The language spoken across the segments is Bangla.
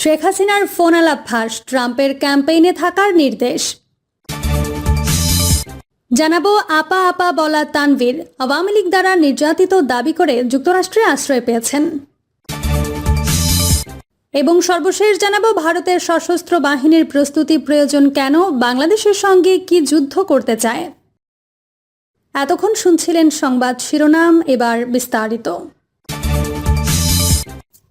শেখ হাসিনার ফোন আলাপ ফাঁস, ট্রাম্পের ক্যাম্পেইনে থাকার নির্দেশ। জানাবো আপা আপা বলা তানভীর আওয়ামী লীগ দ্বারা নির্যাতিত দাবি করে যুক্তরাষ্ট্রে আশ্রয় পেয়েছেন। এবং সর্বশেষ জানাবো ভারতের সশস্ত্র বাহিনীর প্রস্তুতি প্রয়োজন কেন, বাংলাদেশের সঙ্গে কি যুদ্ধ করতে চায়। এতক্ষণ শুনছিলেন সংবাদ শিরোনাম, এবার বিস্তারিত।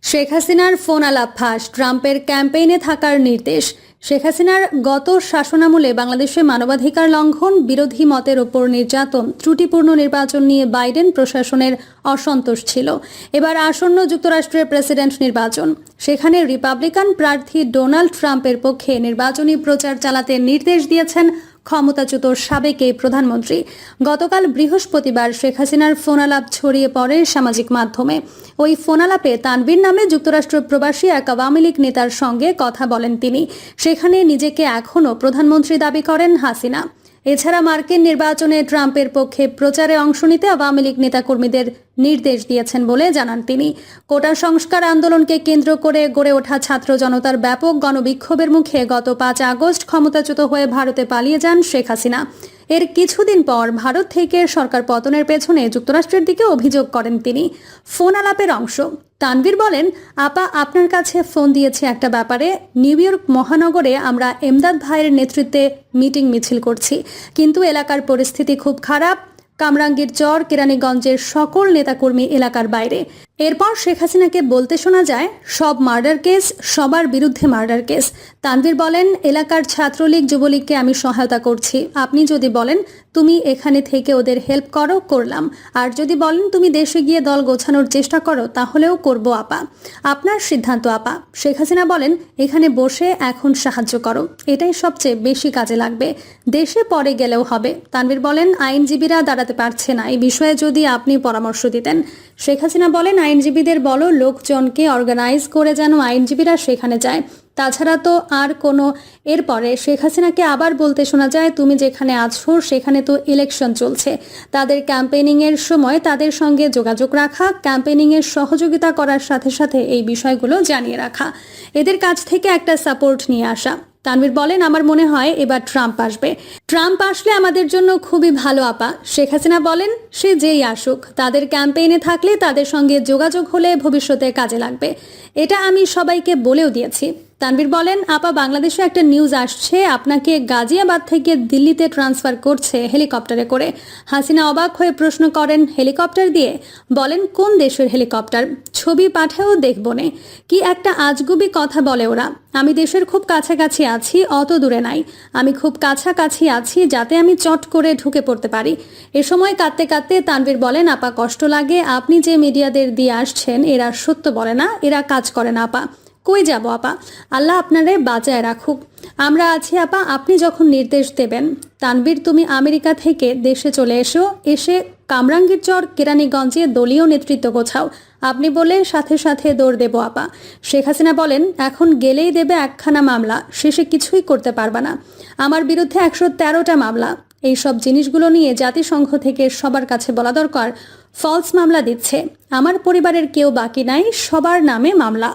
শেখ হাসিনার ফোন আলাপ ফাঁস, ট্রাম্পের ক্যাম্পেইনে থাকার নির্দেশ। শেখ হাসিনার গত শাসনামলে বাংলাদেশে মানবাধিকার লঙ্ঘন, বিরোধী মতের ওপর নির্যাতন, ত্রুটিপূর্ণ নির্বাচন নিয়ে বাইডেন প্রশাসনের অসন্তোষ ছিল। এবার আসন্ন যুক্তরাষ্ট্রের প্রেসিডেন্ট নির্বাচন, সেখানে রিপাবলিকান প্রার্থী ডোনাল্ড ট্রাম্পের পক্ষে নির্বাচনী প্রচার চালাতে নির্দেশ দিয়েছেন ক্ষমতাচ্যুত সাবেক এই প্রধানমন্ত্রী। গতকাল বৃহস্পতিবার শেখ হাসিনার ফোনালাপ ছড়িয়ে পড়ে সামাজিক মাধ্যমে। ওই ফোনালাপে তানভীর নামে যুক্তরাষ্ট্র প্রবাসী এক আওয়ামী লীগ নেতার সঙ্গে কথা বলেন তিনি। সেখানে নিজেকে এখনও প্রধানমন্ত্রী দাবি করেন হাসিনা। এছাড়া মার্কিন নির্বাচনে ট্রাম্পের পক্ষে প্রচারে অংশ নিতে আওয়ামী লীগ নেতাকর্মীদের নির্দেশ দিয়েছেন বলে জানান তিনি। কোটা সংস্কার আন্দোলনকে কেন্দ্র করে গড়ে ওঠা ছাত্র জনতার ব্যাপক গণবিক্ষোভের মুখে গত ৫ আগস্ট ক্ষমতাচ্যুত হয়ে ভারতে পালিয়ে যান শেখ হাসিনা। এর কিছুদিন পর ভারত থেকে সরকার পতনের পেছনে যুক্তরাষ্ট্রের দিকে অভিযোগ করেন তিনি। ফোন আলাপের অংশ। তানভীর বলেন, আপা আপনার কাছে ফোন দিয়েছে একটা ব্যাপারে। নিউ ইয়র্ক মহানগরে আমরা এমদাদ ভাইয়ের নেতৃত্বে মিটিং মিছিল করছি, কিন্তু এলাকার পরিস্থিতি খুব খারাপ। কামরাঙ্গীর চর, কেরানীগঞ্জের সকল নেতাকর্মী এলাকার বাইরে। এরপর শেখ হাসিনাকে বলতে শোনা যায়, সব মার্ডার কেস, সবার বিরুদ্ধে মার্ডার কেস। তানভীর বলেন, এলাকার ছাত্রলীগ যুবলীগকে আমি সহায়তা করছি। আপনি যদি বলেন তুমি এখানে থেকে ওদের হেল্প করো, করলাম। আর যদি বলেন তুমি দেশে গিয়ে দল গোছানোর চেষ্টা করো, তাহলেও করব আপা। আপনার সিদ্ধান্ত আপা। শেখ হাসিনা বলেন, এখানে বসে এখন সাহায্য করো, এটাই সবচেয়ে বেশি কাজে লাগবে। দেশে পরে গেলেও হবে। তানভীর বলেন, আইনজীবীরা দাঁড়াতে পারছে না, এই বিষয়ে যদি আপনি পরামর্শ দিতেন। শেখ হাসিনা বলেন, আইনজীবীদের বলো লোকজনকে অর্গানাইজ করে যেন আইনজীবীরা সেখানে যায়। তাছাড়া তো আর কোনো। এরপরে শেখ হাসিনাকে আবার বলতে শোনা যায়, তুমি যেখানে আছো সেখানে তো ইলেকশন চলছে। তাদের ক্যাম্পেইনিংয়ের সময় তাদের সঙ্গে যোগাযোগ রাখা, ক্যাম্পেইনিংয়ের সহযোগিতা করার সাথে সাথে এই বিষয়গুলো জানিয়ে রাখা, এদের কাছ থেকে একটা সাপোর্ট নিয়ে আসা। তানভীর বলেন, আমার মনে হয় এবার ট্রাম্প আসবে। ট্রাম্প আসলে আমাদের জন্য খুবই ভালো আপা। শেখ হাসিনা বলেন, সে যেই আসুক, তাদের ক্যাম্পেইনে থাকলে তাদের সঙ্গে যোগাযোগ হলে ভবিষ্যতে কাজে লাগবে। এটা আমি সবাইকে বলেও দিয়েছি। তানভীর বলেন, আপা বাংলাদেশে একটা নিউজ আসছে, আপনাকে গাজিয়াবাদ থেকে দিল্লিতে ট্রান্সফার করছে হেলিকপ্টারে করে। হাসিনা অবাক হয়ে প্রশ্ন করেন, হেলিকপ্টার দিয়ে? বলেন, কোন দেশের হেলিকপ্টার? ছবি পাঠাও দেখব নে। কি একটা আজগুবি কথা বলে ওরা। আমি দেশের খুব কাছাকাছি আছি, অত দূরে নাই। আমি খুব কাছাকাছি আছি যাতে আমি চট করে ঢুকে পড়তে পারি। এ সময় কাঁদতে কাঁদতে তানভীর বলেন, আপা কষ্ট লাগে, আপনি যে মিডিয়াদের দিয়ে আসছেন এরা সত্য বলে না, এরা কাজ করে না আপা। কই যাব আপা, আল্লাহ আপনারে বাঁচায় রাখুক। আমরা আছি আপা, আপনি যখন নির্দেশ দেবেন। তানভীর, তুমি আমেরিকা থেকে দেশে চলে এসো, এসে কামরাঙ্গীর চর, কেরানীগঞ্জে দলীয় নেতৃত্ব গোছাও। আপনি বলে সাথে সাথে দৌড় দেব আপা। শেখ হাসিনা বলেন, এখন গেলেই দেবে একখানা মামলা, শেষে কিছুই করতে পারবা না। আমার বিরুদ্ধে 113টা মামলা। এইসব জিনিসগুলো নিয়ে জাতিসংঘ থেকে সবার কাছে বলা দরকার, ফলস মামলা দিচ্ছে। আমার পরিবারের কেউ বাকি নাই, সবার নামে মামলা।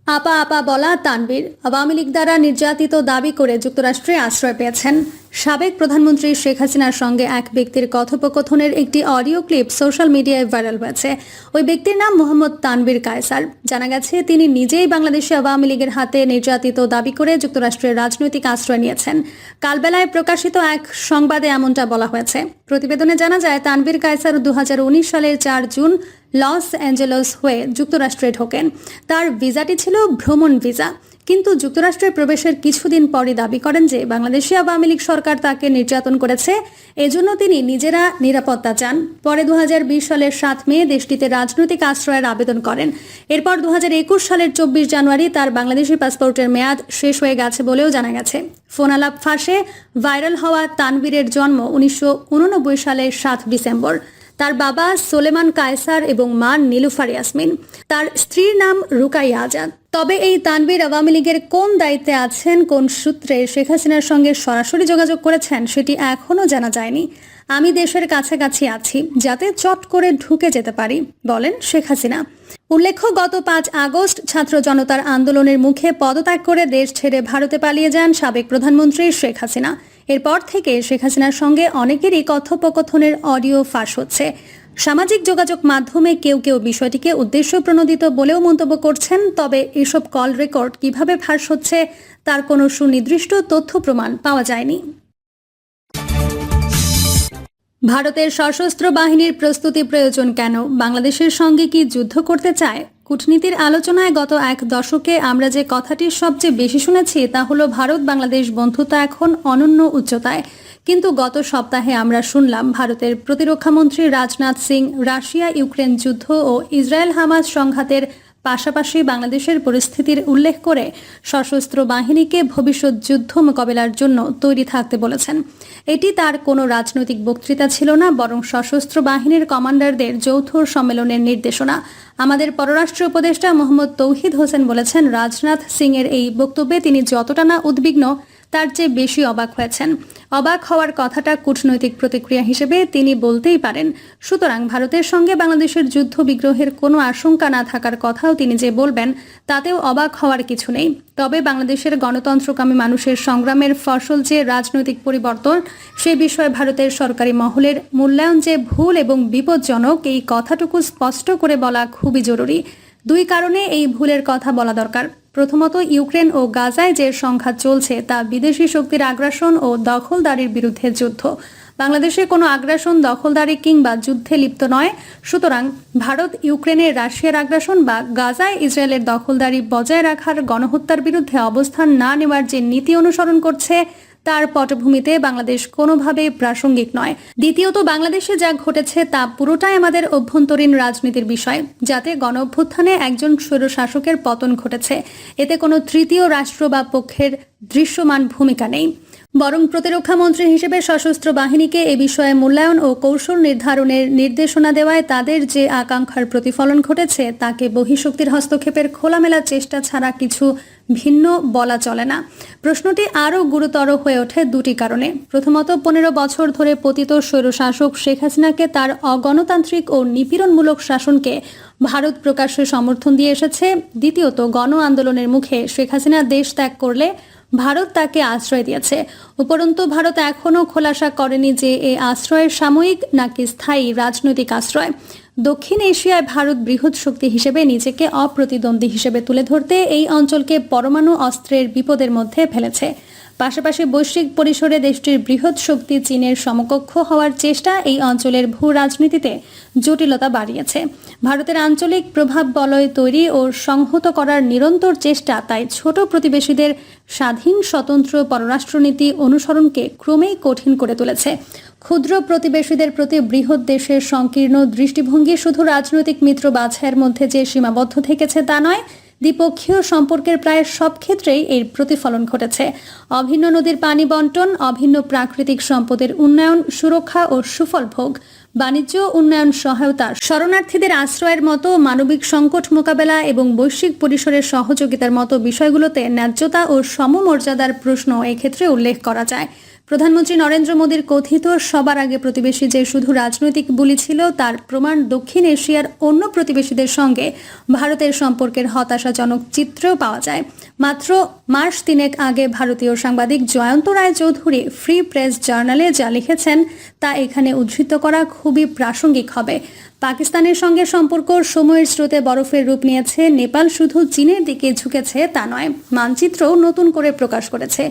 আপা আপা বলা তানভীর আওয়ামী লীগ দ্বারা নির্যাতিত দাবি করে যুক্তরাষ্ট্রে আশ্রয় পেয়েছেন। সাবেক প্রধানমন্ত্রী শেখ হাসিনার সঙ্গে এক ব্যক্তির কথোপকথনের একটি অডিও ক্লিপ সোশ্যাল মিডিয়ায় ভাইরাল হয়েছে। ওই ব্যক্তির নাম মোহাম্মদ তানভীর কায়সার। জানা গেছে তিনি নিজেই বাংলাদেশে আওয়ামী লীগের হাতে নির্যাতিত দাবি করে যুক্তরাষ্ট্রের রাজনৈতিক আশ্রয় নিয়েছেন। কালবেলায় প্রকাশিত এক সংবাদে এমনটা বলা হয়েছে। প্রতিবেদনে জানা যায়, তানভীর কায়সার 2019 সালের 4 জুন লস অ্যাঞ্জেলস হয়ে যুক্তরাষ্ট্রে ঢোকেন। তার ভিসাটি ছিল ভ্রমণ ভিসা, কিন্তু যুক্তরাষ্ট্রে প্রবেশের কিছুদিন পরই দাবি করেন যে বাংলাদেশে আওয়ামী লীগ সরকার তাকে নির্যাতন করেছে, এজন্য তিনি নিজেরা নিরাপত্তা চান। পরে 2020 সালের 7 মে দেশটিতে রাজনৈতিক আশ্রয়ের আবেদন করেন। এরপর 2021 সালের 24 জানুয়ারি তার বাংলাদেশি পাসপোর্টের মেয়াদ শেষ হয়ে গেছে বলেও জানা গেছে। ফোন আলাপ ফাঁসে ভাইরাল হওয়া তানভীরের জন্ম 1989 সালের 7 ডিসেম্বর। তার বাবা সোলেমান কায়সার এবং মা নীলুফার ইয়াসমিন। তার স্ত্রীর নাম রুকাইয়া আজাদ। তবে এই তানভীর আওয়ামী লীগের কোন দায়িত্বে আছেন, কোন সূত্রে শেখ হাসিনার সঙ্গে সরাসরি যোগাযোগ করেছেন, সেটি এখনও জানা যায়নি। আমি দেশের কাছাকাছি আছি, যাতে চট করে ঢুকে যেতে পারি, বলেন শেখ হাসিনা। উল্লেখ্য, গত 5 আগস্ট ছাত্র জনতার আন্দোলনের মুখে পদত্যাগ করে দেশ ছেড়ে ভারতে পালিয়ে যান সাবেক প্রধানমন্ত্রী শেখ হাসিনা। এরপর থেকে শেখ হাসিনার সঙ্গে অনেকেরই কথোপকথনের অডিও ফাঁস হচ্ছে। সামাজিক যোগাযোগ মাধ্যমে কেউ কেউ বিষয়টিকে উদ্দেশ্য প্রণোদিত বলেও মন্তব্য করছেন। তবে এসব কল রেকর্ড কিভাবে ফাঁস হচ্ছে তার কোনো সুনির্দিষ্ট তথ্য প্রমাণ পাওয়া যায়নি। ভারতের সশস্ত্র বাহিনীর প্রস্তুতি প্রয়োজন কেন? বাংলাদেশের সঙ্গে কি যুদ্ধ করতে চায়? কূটনীতির আলোচনায় গত 1 দশকে আমরা যে কথাটি সবচেয়ে বেশি শুনেছি তা হলো ভারত বাংলাদেশ বন্ধুতা এখন অনন্য উচ্চতায়। কিন্তু গত সপ্তাহে আমরা শুনলাম ভারতের প্রতিরক্ষামন্ত্রী রাজনাথ সিং রাশিয়া ইউক্রেন যুদ্ধ ও ইসরায়েল হামাস সংঘাতের পাশাপাশি বাংলাদেশের পরিস্থিতির উল্লেখ করে সশস্ত্র বাহিনীকে ভবিষ্যৎ যুদ্ধ মোকাবেলার জন্য তৈরি থাকতে বলেছেন। এটি তার কোনো রাজনৈতিক বক্তৃতা ছিল না, বরং সশস্ত্র বাহিনীর কমান্ডারদের যৌথ সম্মেলনের নির্দেশনা। আমাদের পররাষ্ট্র উপদেষ্টা মোহাম্মদ তৌহিদ হোসেন বলেছেন, রাজনাথ সিং এর এই বক্তব্যে তিনি যতটা না উদ্বিগ্ন তার চেয়ে বেশি অবাক হয়েছেন। অবাক হওয়ার কথাটা কূটনৈতিক প্রতিক্রিয়া হিসেবে তিনি বলতেই পারেন। সুতরাং ভারতের সঙ্গে বাংলাদেশের যুদ্ধ বিগ্রহের কোনো আশঙ্কা না থাকার কথাও তিনি যে বলবেন তাতেও অবাক হওয়ার কিছু নেই। তবে বাংলাদেশের গণতন্ত্রকামী মানুষের সংগ্রামের ফসল যে রাজনৈতিক পরিবর্তন, সে বিষয়ে ভারতের সরকারি মহলের মূল্যায়ন যে ভুল এবং বিপজ্জনক, এই কথাটুকু স্পষ্ট করে বলা খুবই জরুরি। 2 কারণে এই ভুলের কথা বলা দরকার। প্রথমত, ইউক্রেন ও গাজায় যে সংঘাত চলছে তা বিদেশি শক্তির আগ্রাসন ও দখলদারির বিরুদ্ধে যুদ্ধ। বাংলাদেশে কোনো আগ্রাসন, দখলদারি কিংবা যুদ্ধে লিপ্ত নয়। সুতরাং ভারত ইউক্রেনের রাশিয়ার আগ্রাসন বা গাজায় ইসরায়েলের দখলদারি বজায় রাখার গণহত্যার বিরুদ্ধে অবস্থান না নেওয়ার যে নীতি অনুসরণ করছে তার পটভূমিতে বাংলাদেশ কোনোভাবেই প্রাসঙ্গিক নয়। দ্বিতীয়ত, বাংলাদেশে যা ঘটেছে তা পুরোটাই আমাদের অভ্যন্তরীণ রাজনীতির বিষয়, যাতে গণ অভ্যুত্থানে একজন স্বৈরশাসকের পতন ঘটেছে। এতে কোনো তৃতীয় রাষ্ট্র বা পক্ষের দৃশ্যমান ভূমিকা নেই। বরং প্রতিরক্ষামন্ত্রী হিসেবে সশস্ত্র বাহিনীকে এ বিষয়ে মূল্যায়ন ও কৌশল নির্ধারণের নির্দেশনা দেওয়ায় তাদের যে আকাঙ্ক্ষার প্রতিফলন ঘটেছে তাকে বহিঃশক্তির হস্তক্ষেপের খোলামেলা চেষ্টা ছাড়া কিছু ভিন্ন বলা চলে না। প্রশ্নটি আরও গুরুতর হয়ে ওঠে 2টি কারণে। প্রথমত, 15 বছর ধরে পতিত স্বৈরশাসক শেখ হাসিনাকে তার অগণতান্ত্রিক ও নিপীড়নমূলক শাসনকে ভারত প্রকাশ্যে সমর্থন দিয়ে এসেছে। দ্বিতীয়ত, গণ আন্দোলনের মুখে শেখ হাসিনা দেশ ত্যাগ করলে ভারত তাকে আশ্রয় দিয়েছে। উপরন্তু ভারত এখনও খোলাসা করেনি যে এ আশ্রয়ের সাময়িক নাকি স্থায়ী রাজনৈতিক আশ্রয়। দক্ষিণ এশিয়ায় ভারত বৃহৎ শক্তি হিসেবে নিজেকে অপ্রতিদ্বন্দ্বী হিসেবে তুলে ধরতে এই অঞ্চলকে পরমাণু অস্ত্রের বিপদের মধ্যে ফেলেছে। পাশাপাশি বৈশ্বিক পরিসরে দেশটির বৃহৎ শক্তি চীনের সমকক্ষ হওয়ার চেষ্টা এই অঞ্চলের ভূ রাজনীতিতে জটিলতা বাড়িয়েছে। ভারতের আঞ্চলিক প্রভাব বলয় তৈরি ও সংহত করার নিরন্তর চেষ্টা তাই ছোট প্রতিবেশীদের স্বাধীন স্বতন্ত্র পররাষ্ট্রনীতি অনুসরণকে ক্রমেই কঠিন করে তুলেছে। ক্ষুদ্র প্রতিবেশীদের প্রতি বৃহৎ দেশের সংকীর্ণ দৃষ্টিভঙ্গি শুধু রাজনৈতিক মিত্র বাছাইয়ের মধ্যে যে সীমাবদ্ধ থেকেছে তা নয়, দ্বিপক্ষীয় সম্পর্কের প্রায় সব ক্ষেত্রেই এর প্রতিফলন ঘটেছে। অভিন্ন নদীর পানি বন্টন, অভিন্ন প্রাকৃতিক সম্পদের উন্নয়ন, সুরক্ষা ও সুফল ভোগ, বাণিজ্য উন্নয়ন সহায়তা, শরণার্থীদের আশ্রয়ের মতো মানবিক সংকট মোকাবেলা এবং বৈশ্বিক পরিসরের সহযোগিতার মতো বিষয়গুলোতে ন্যায্যতা ও সমমর্যাদার প্রশ্ন এক্ষেত্রে উল্লেখ করা যায়। প্রধানমন্ত্রী নরেন্দ্র মোদীর কথিত সবার আগে প্রতিবেশী যে শুধু রাজনৈতিক বুলি ছিল, তার প্রমাণ দক্ষিণ এশিয়ার অন্য প্রতিবেশীদের সঙ্গে ভারতের সম্পর্কের হতাশাজনক চিত্রও পাওয়া যায়। মাত্র মাস 3 আগে ভারতীয় সাংবাদিক জয়ন্ত রায় চৌধুরী ফ্রি প্রেস জার্নালে যা লিখেছেন তা এখানে উদ্ধৃত করা খুবই প্রাসঙ্গিক হবে। পাকিস্তানের সঙ্গে সম্পর্ক সময়ের স্রোতে বরফের রূপ নিয়েছে। নেপাল শুধু চীনের দিকে ঝুঁকেছে তা নয়, মানচিত্রও নতুন করে প্রকাশ করেছে,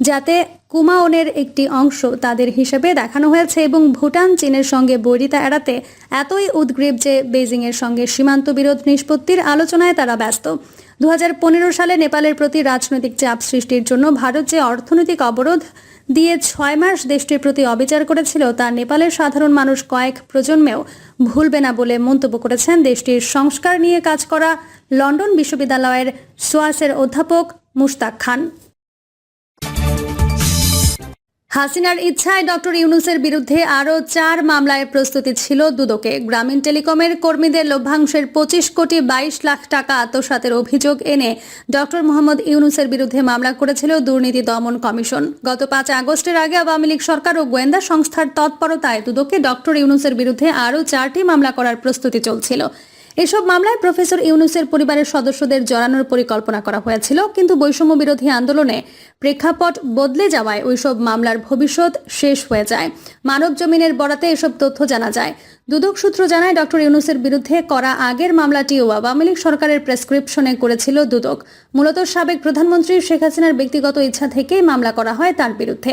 যাতে কুমাওনের একটি অংশ তাদের হিসেবে দেখানো হয়েছে এবং ভুটান চীনের সঙ্গে বৈরিতা এড়াতে এতই উদ্গ্রীব যে বেজিংয়ের সঙ্গে সীমান্ত বিরোধ নিষ্পত্তির আলোচনায় তারা ব্যস্ত। 2015 সালে নেপালের প্রতি রাজনৈতিক চাপ সৃষ্টির জন্য ভারত যে অর্থনৈতিক অবরোধ দিয়ে 6 মাস দেশটির প্রতি অবিচার করেছিল তা নেপালের সাধারণ মানুষ কয়েক প্রজন্মেও ভুলবে না বলে মন্তব্য করেছেন দেশটির সংস্কার নিয়ে কাজ করা লন্ডন বিশ্ববিদ্যালয়ের সোয়াসের অধ্যাপক মুশতাক খান। হাসিনার ইচ্ছায় ডক্টর ইউনূসের বিরুদ্ধে আরও 4 মামলায় প্রস্তুতি ছিল দুদকে। গ্রামীণ টেলিকমের কর্মীদের লভ্যাংশের 25 কোটি 22 লাখ টাকা আত্মসাতের অভিযোগ এনে ডক্টর মোহাম্মদ ইউনূসের বিরুদ্ধে মামলা করেছিল দুর্নীতি দমন কমিশন। গত 5 আগস্টের আগে আওয়ামী লীগ সরকার ও গোয়েন্দা সংস্থার তৎপরতায় দুদকে ডক্টর ইউনূসের বিরুদ্ধে আরও 4টি মামলা করার প্রস্তুতি চলছিল। এসব মামলায় প্রফেসর ইউনূসের পরিবারের সদস্যদের জড়ানোর পরিকল্পনা করা হয়েছিল, কিন্তু বৈষম্য বিরোধী আন্দোলনে প্রেক্ষাপট বদলে যাওয়ায় ওইসব মামলার ভবিষ্যৎ শেষ হয়ে যায়। মানব জমিনের বরাতে এসব তথ্য জানা যায়। দুদক সূত্র জানায়, ডক্টর ইউনূসের বিরুদ্ধে করা আগের মামলাটিও আওয়ামী লীগ সরকারের প্রেসক্রিপশনে করেছিল দুদক। মূলত সাবেক প্রধানমন্ত্রী শেখ হাসিনার ব্যক্তিগত ইচ্ছা থেকেই মামলা করা হয় তার বিরুদ্ধে।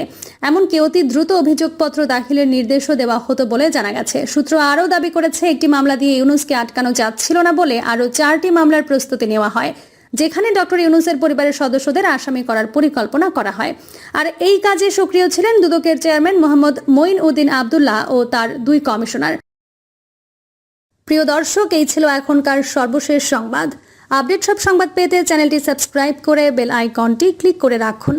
এমনকি অতি দ্রুত অভিযোগপত্র দাখিলের নির্দেশও দেওয়া হতো বলে জানা গেছে। সূত্র আরও দাবি করেছে, একটি মামলা দিয়ে ইউনূসকে আটকানো যাচ্ছিল না বলে আরও 4টি মামলার প্রস্তুতি নেওয়া হয়, যেখানে ডক্টর ইউনূসের পরিবারের সদস্যদের আসামি করার পরিকল্পনা করা হয়। আর এই কাজে সক্রিয় ছিলেন দুদকের চেয়ারম্যান মোহাম্মদ মঈন উদ্দিন আবদুল্লাহ ও তার 2 কমিশনার। প্রিয় দর্শক, এই ছিল এখনকার সর্বশেষ সংবাদ। আপডেট সব সংবাদ পেতে চ্যানেলটি সাবস্ক্রাইব করে বেল আইকনটি ক্লিক করে রাখুন।